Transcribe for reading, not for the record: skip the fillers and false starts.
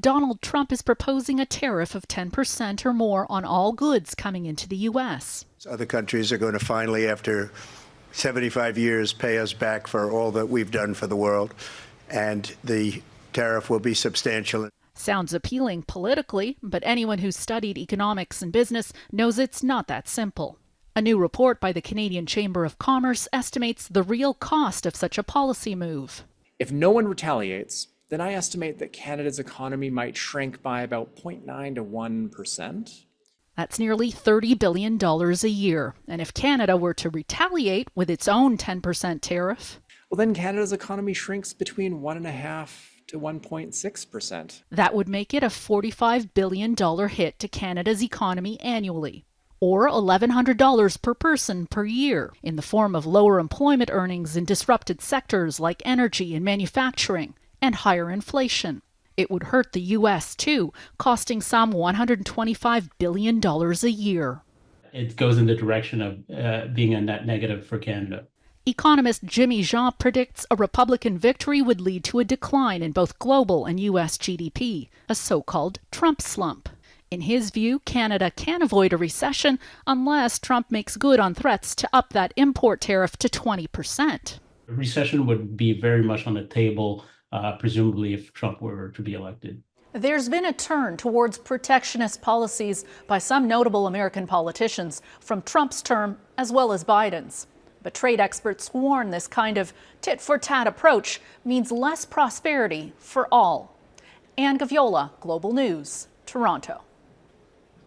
Donald Trump is proposing a tariff of 10% or more on all goods coming into the U.S. Other countries are going to finally, after 75 years, pay us back for all that we've done for the world, and the tariff will be substantial. Sounds appealing politically, but anyone who's studied economics and business knows it's not that simple. A new report by the Canadian Chamber of Commerce estimates the real cost of such a policy move. If no one retaliates, then I estimate that Canada's economy might shrink by about 0.9 to 1%. That's nearly $30 billion a year. And if Canada were to retaliate with its own 10% tariff, well, then Canada's economy shrinks between 1.5% to 1.6%. That would make it a $45 billion hit to Canada's economy annually, or $1,100 per person per year, in the form of lower employment earnings in disrupted sectors like energy and manufacturing, and higher inflation. It would hurt the U.S. too, costing some $125 billion a year. It goes in the direction of being a net negative for Canada. Economist Jimmy Jean predicts a Republican victory would lead to a decline in both global and U.S. GDP, a so-called Trump slump. In his view, Canada can avoid a recession unless Trump makes good on threats to up that import tariff to 20%. A recession would be very much on the table, presumably if Trump were to be elected. There's been a turn towards protectionist policies by some notable American politicians from Trump's term as well as Biden's. But trade experts warn this kind of tit-for-tat approach means less prosperity for all. Ann Gaviola, Global News, Toronto.